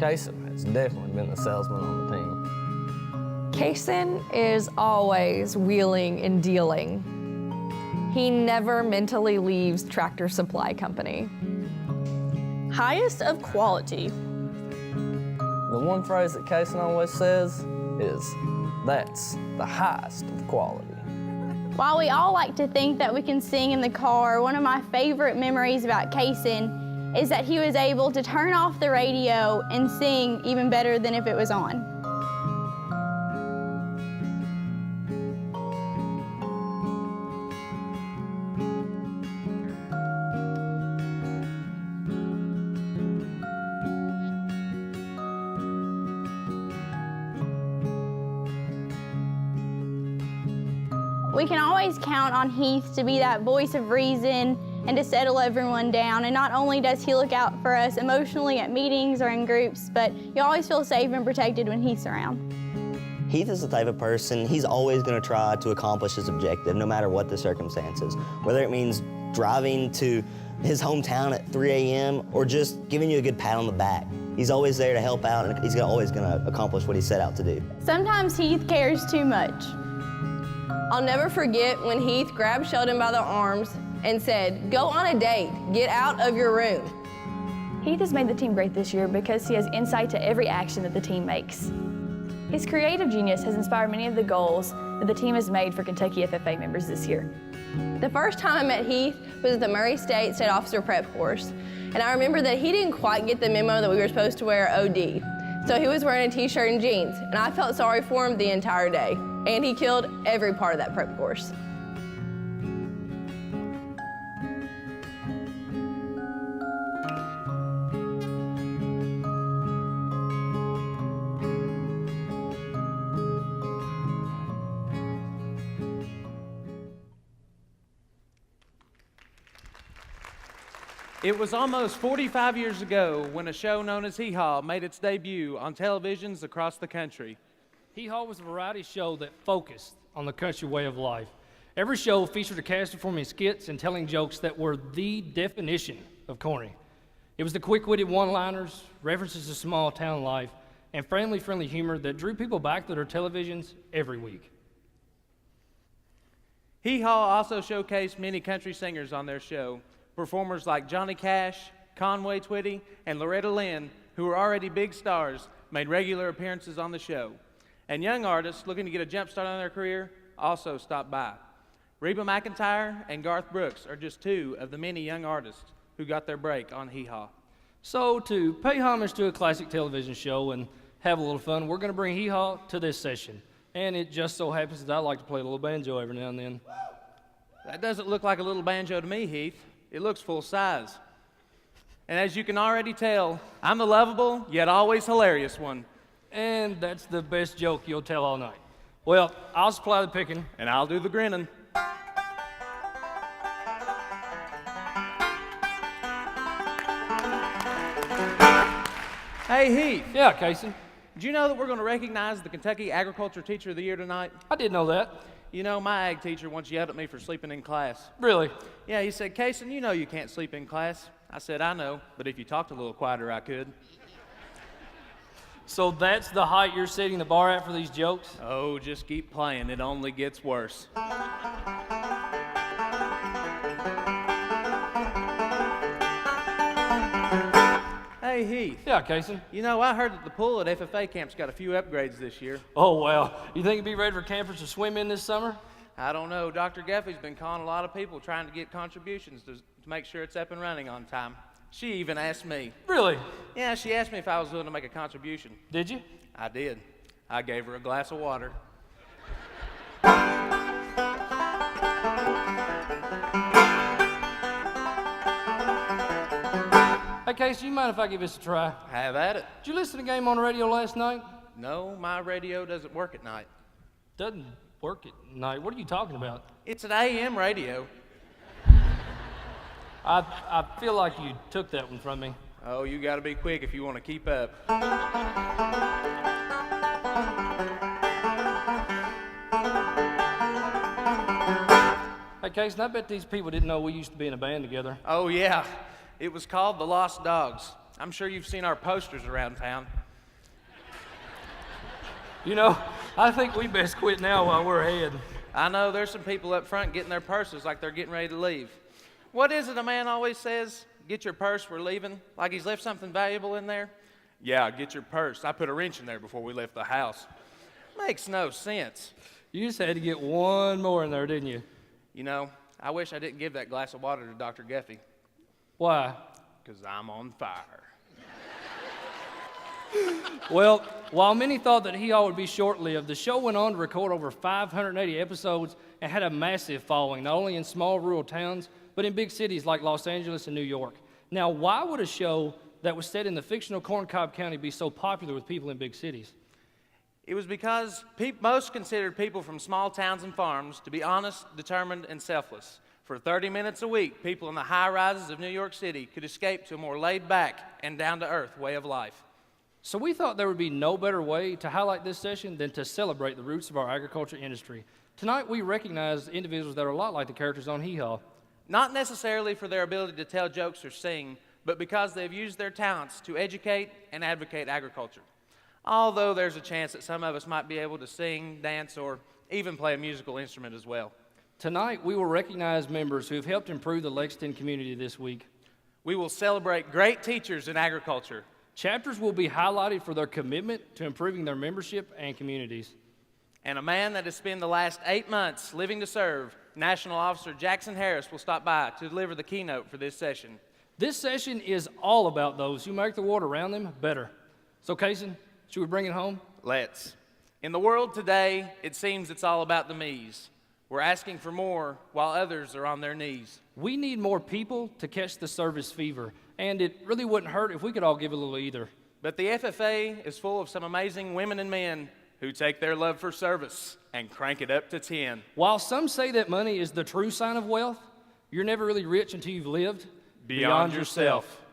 Kasin has definitely been the salesman on the team. Kasin is always wheeling and dealing. He never mentally leaves Tractor Supply Company. Highest of quality. The one phrase that Kasin always says is, "That's the highest of quality." While we all like to think that we can sing in the car, one of my favorite memories about Kasin is that he was able to turn off the radio and sing even better than if it was on. We can always count on Heath to be that voice of reason and to settle everyone down. And not only does he look out for us emotionally at meetings or in groups, but you always feel safe and protected when Heath's around. Heath is the type of person, he's always going to try to accomplish his objective, no matter what the circumstances. Whether it means driving to his hometown at 3 a.m. or just giving you a good pat on the back. He's always there to help out, and he's always going to accomplish what he set out to do. Sometimes Heath cares too much. I'll never forget when Heath grabbed Sheldon by the arms and said, "Go on a date, get out of your room." Heath has made the team great this year because he has insight to every action that the team makes. His creative genius has inspired many of the goals that the team has made for Kentucky FFA members this year. The first time I met Heath was at the Murray State Officer Prep course, and I remember that he didn't quite get the memo that we were supposed to wear OD. So he was wearing a t-shirt and jeans, and I felt sorry for him the entire day. And he killed every part of that prep course. It was almost 45 years ago when a show known as Hee Haw made its debut on televisions across the country. Hee Haw was a variety show that focused on the country way of life. Every show featured a cast performing skits and telling jokes that were the definition of corny. It was the quick-witted one-liners, references to small-town life, and family-friendly humor that drew people back to their televisions every week. Hee Haw also showcased many country singers on their show. Performers like Johnny Cash, Conway Twitty, and Loretta Lynn, who were already big stars, made regular appearances on the show. And young artists looking to get a jump start on their career also stopped by. Reba McEntire and Garth Brooks are just two of the many young artists who got their break on Hee Haw. So to pay homage to a classic television show and have a little fun, we're going to bring Hee Haw to this session. And it just so happens that I like to play a little banjo every now and then. That doesn't look like a little banjo to me, Heath. It looks full size. And as you can already tell, I'm the lovable yet always hilarious one. And that's the best joke you'll tell all night. Well, I'll supply the picking. And I'll do the grinning. Hey, Heath. Yeah, Kasin. Did you know that we're going to recognize the Kentucky Agriculture Teacher of the Year tonight? I did know that. You know, my ag teacher once yelled at me for sleeping in class. Really? Yeah, he said, "Kasin, you know you can't sleep in class." I said, "I know, but if you talked a little quieter, I could." So that's the height you're setting the bar at for these jokes? Oh, just keep playing. It only gets worse. Hey, Heath. Yeah, Kasin. You know, I heard that the pool at FFA camp's got a few upgrades this year. Oh, well. You think it'd be ready for campers to swim in this summer? I don't know. Dr. Guffey's been calling a lot of people trying to get contributions to make sure it's up and running on time. She even asked me. Really? Yeah, she asked me if I was willing to make a contribution. Did you? I did. I gave her a glass of water. Hey, Casey, do you mind if I give this a try? Have at it. Did you listen to the game on the radio last night? No, my radio doesn't work at night. Doesn't work at night? What are you talking about? It's an AM radio. I feel like you took that one from me. Oh, you gotta be quick if you want to keep up. Hey, Kasin, I bet these people didn't know we used to be in a band together. Oh, yeah. It was called the Lost Dogs. I'm sure you've seen our posters around town. You know, I think we best quit now while we're ahead. I know there's some people up front getting their purses like they're getting ready to leave. What is it a man always says? Get your purse, we're leaving. Like he's left something valuable in there? Yeah, get your purse. I put a wrench in there before we left the house. Makes no sense. You just had to get one more in there, didn't you? You know, I wish I didn't give that glass of water to Dr. Geffey. Why? Because I'm on fire. Well, while many thought that Hee-Haw would be short-lived, the show went on to record over 580 episodes and had a massive following, not only in small rural towns, but in big cities like Los Angeles and New York. Now, why would a show that was set in the fictional Corn Cob County be so popular with people in big cities? It was because most considered people from small towns and farms to be honest, determined, and selfless. For 30 minutes a week, people in the high rises of New York City could escape to a more laid-back and down-to-earth way of life. So we thought there would be no better way to highlight this session than to celebrate the roots of our agriculture industry. Tonight, we recognize individuals that are a lot like the characters on Hee-Haw. Not necessarily for their ability to tell jokes or sing, but because they've used their talents to educate and advocate agriculture. Although there's a chance that some of us might be able to sing, dance, or even play a musical instrument as well. Tonight, we will recognize members who have helped improve the Lexington community this week. We will celebrate great teachers in agriculture. Chapters will be highlighted for their commitment to improving their membership and communities. And a man that has spent the last 8 months living to serve, National Officer Jackson Harris, will stop by to deliver the keynote for this session. This session is all about those who make the world around them better. So, Kasin, should we bring it home? Let's. In the world today, it seems it's all about the me's. We're asking for more while others are on their knees. We need more people to catch the service fever, and it really wouldn't hurt if we could all give a little either. But the FFA is full of some amazing women and men who take their love for service and crank it up to 10. While some say that money is the true sign of wealth, you're never really rich until you've lived beyond yourself.